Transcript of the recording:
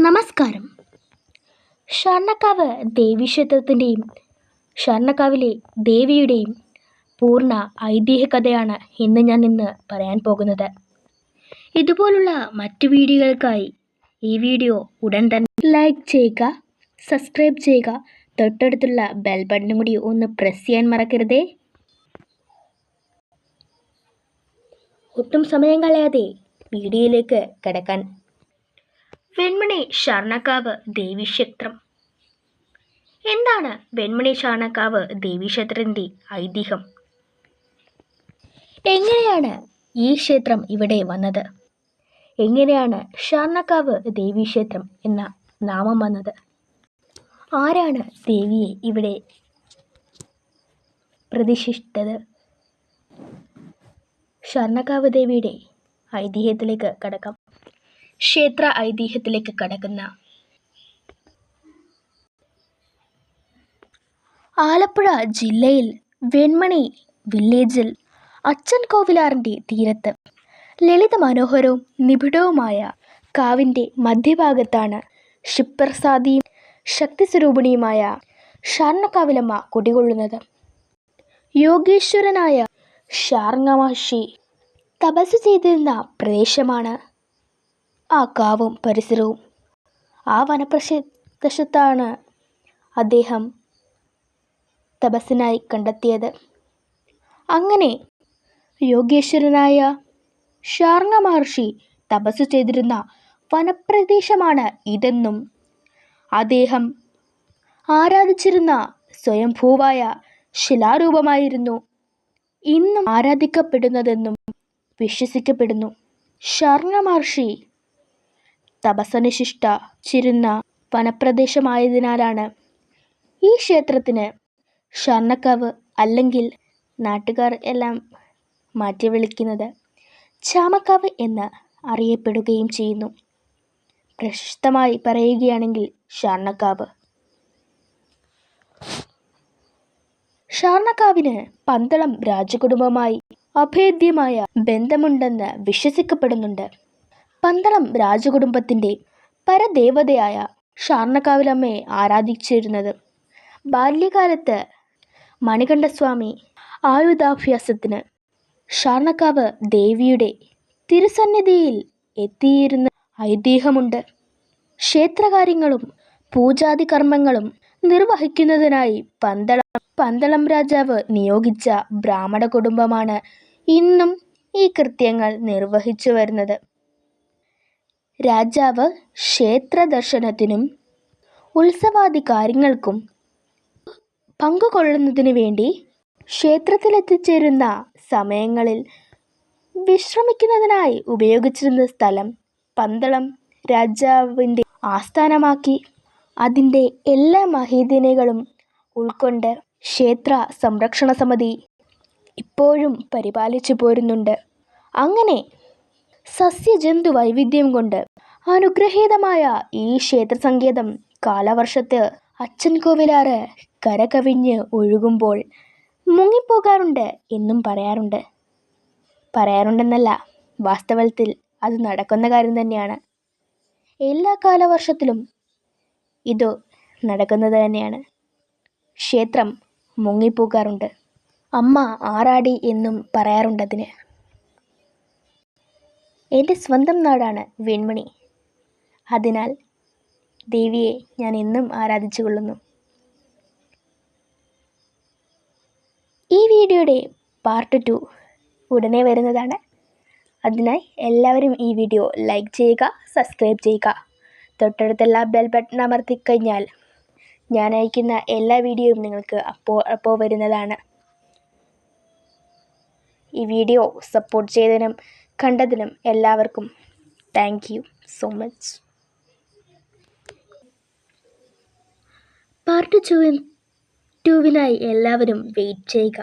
നമസ്കാരം. ഷാർണക്കാവ് ദേവീക്ഷേത്രത്തിൻ്റെയും ഷാർണക്കാവിലെ ദേവിയുടെയും പൂർണ്ണ ഐതിഹ്യ കഥയാണ് ഞാൻ പറയാൻ പോകുന്നത്. ഇതുപോലുള്ള മറ്റു വീഡിയോകൾക്കായി ഈ വീഡിയോ ഉടൻ തന്നെ ലൈക്ക് ചെയ്യുക, സബ്സ്ക്രൈബ് ചെയ്യുക, തൊട്ടടുത്തുള്ള ബെൽ ബട്ടണും കൂടി ഒന്ന് പ്രസ് ചെയ്യാൻ മറക്കരുതേ. ഒട്ടും സമയം കളയാതെ വീഡിയോയിലേക്ക് കടക്കാൻ. വെൺമണി ഷാർണക്കാവ് ദേവീക്ഷേത്രം. എന്താണ് വെൺമണി ഷാർണക്കാവ് ദേവീക്ഷേത്രത്തിൻ്റെ ഐതിഹ്യം? എങ്ങനെയാണ് ഈ ക്ഷേത്രം ഇവിടെ വന്നത്? എങ്ങനെയാണ് ഷാർണക്കാവ് ദേവീക്ഷേത്രം എന്ന നാമം വന്നത്? ആരാണ് ദേവിയെ ഇവിടെ പ്രതിഷ്ഠിച്ചത്? ഷാർണക്കാവ് ദേവിയുടെ ഐതിഹ്യത്തിലേക്ക് കടക്കാം. ക്ഷേത്ര ഐതിഹ്യത്തിലേക്ക് കടക്കുന്ന ആലപ്പുഴ ജില്ലയിൽ വെൺമണി വില്ലേജിൽ അച്ഛൻ കോവിലാറിൻ്റെ തീരത്ത് ലളിത മനോഹരവും നിബിഡവുമായ കാവിൻ്റെ മധ്യഭാഗത്താണ് ശിവപ്രസാദിയും ശക്തിസ്വരൂപിണിയുമായ ഷാർണക്കാവിലമ്മ കുടികൊള്ളുന്നത്. യോഗീശ്വരനായ ശാർങ്ഗ മഹർഷി തപസ് ചെയ്തിരുന്ന പ്രദേശമാണ് ആ കാവും പരിസരവും. ആ വനപ്രദേശത്താണ് അദ്ദേഹം തപസ്സിനായി കണ്ടെത്തിയത്. അങ്ങനെ യോഗേശ്വരനായ ശാർങ്ഗ മഹർഷി തപസ് ചെയ്തിരുന്ന വനപ്രദേശമാണ് ഇതെന്നും അദ്ദേഹം ആരാധിച്ചിരുന്ന സ്വയംഭൂവായ ശിലാരൂപമായിരുന്നു ഇന്നും ആരാധിക്കപ്പെടുന്നതെന്നും വിശ്വസിക്കപ്പെടുന്നു. ശാർങ്ഗ മഹർഷി തപസ്സനുഷ്ഠിച്ചിരുന്ന വനപ്രദേശമായതിനാലാണ് ഈ ക്ഷേത്രത്തിന് ഷാർണക്കാവ് അല്ലെങ്കിൽ നാട്ടുകാർ എല്ലാം മാറ്റി വിളിക്കുന്നത് ചാമക്കാവ് എന്ന് അറിയപ്പെടുകയും ചെയ്യുന്നു. പ്രശസ്തമായി പറയുകയാണെങ്കിൽ ഷാർണക്കാവ്. ഷാർണക്കാവിന് പന്തളം രാജകുടുംബവുമായി അഭേദ്യമായ ബന്ധമുണ്ടെന്ന് വിശ്വസിക്കപ്പെടുന്നുണ്ട്. പന്തളം രാജകുടുംബത്തിൻ്റെ പരദേവതയായ ഷാർണക്കാവിലമ്മയെ ആരാധിച്ചിരുന്നത് ബാല്യകാലത്ത് മണികണ്ഠസ്വാമി ആയുധാഭ്യാസത്തിന് ഷാർണക്കാവ് ദേവിയുടെ തിരുസന്നിധിയിൽ എത്തിയിരുന്ന ഐതിഹ്യമുണ്ട്. ക്ഷേത്രകാര്യങ്ങളും പൂജാതി കർമ്മങ്ങളും നിർവഹിക്കുന്നതിനായി പന്തളം രാജാവ് നിയോഗിച്ച ബ്രാഹ്മണ കുടുംബമാണ് ഇന്നും ഈ കൃത്യങ്ങൾ നിർവഹിച്ചു വരുന്നത്. രാജാവ് ക്ഷേത്ര ദർശനത്തിനും ഉത്സവാദി കാര്യങ്ങൾക്കും പങ്കുകൊള്ളുന്നതിനു വേണ്ടി ക്ഷേത്രത്തിലെത്തിച്ചേരുന്ന സമയങ്ങളിൽ വിശ്രമിക്കുന്നതിനായി ഉപയോഗിച്ചിരുന്ന സ്ഥലം പന്തളം രാജാവിൻ്റെ ആസ്ഥാനമാക്കി അതിൻ്റെ എല്ലാ മഹിമകളും ഉൾക്കൊണ്ട് ക്ഷേത്ര സംരക്ഷണ സമിതി ഇപ്പോഴും പരിപാലിച്ചു പോരുന്നുണ്ട്. അങ്ങനെ സസ്യജന്തു വൈവിധ്യം കൊണ്ട് അനുഗ്രഹീതമായ ഈ ക്ഷേത്രസങ്കേതം കാലവർഷത്ത് അച്ഛൻ കോവിലാറ് കരകവിഞ്ഞ് ഒഴുകുമ്പോൾ മുങ്ങിപ്പോകാറുണ്ട് എന്നും പറയാറുണ്ടെന്നല്ല, വാസ്തവത്തിൽ അത് നടക്കുന്ന കാര്യം തന്നെയാണ്. എല്ലാ കാലവർഷത്തിലും ഇത് നടക്കുന്നത് തന്നെയാണ്. ക്ഷേത്രം മുങ്ങിപ്പോകാറുണ്ട്. അമ്മ ആറാടി എന്നും പറയാറുണ്ടതിന്. എൻ്റെ സ്വന്തം നാടാണ് വെൺമണി. അതിനാൽ ദേവിയെ ഞാൻ എന്നും ആരാധിച്ചു കൊള്ളുന്നു. ഈ വീഡിയോയുടെ പാർട്ട് 2 ഉടനെ വരുന്നതാണ്. അതിനായി എല്ലാവരും ഈ വീഡിയോ ലൈക്ക് ചെയ്യുക, സബ്സ്ക്രൈബ് ചെയ്യുക. തൊട്ടടുത്തുള്ള ബെൽ ബട്ടൺ അമർത്തിക്കഴിഞ്ഞാൽ ഞാൻ അയക്കുന്ന എല്ലാ വീഡിയോയും നിങ്ങൾക്ക് അപ്പോൾ വരുന്നതാണ്. ഈ വീഡിയോ സപ്പോർട്ട് ചെയ്തതിനും കണ്ടതിനും എല്ലാവർക്കും thank you so much. Part 2 എല്ലാവരും വെയിറ്റ് ചെയ്യുക.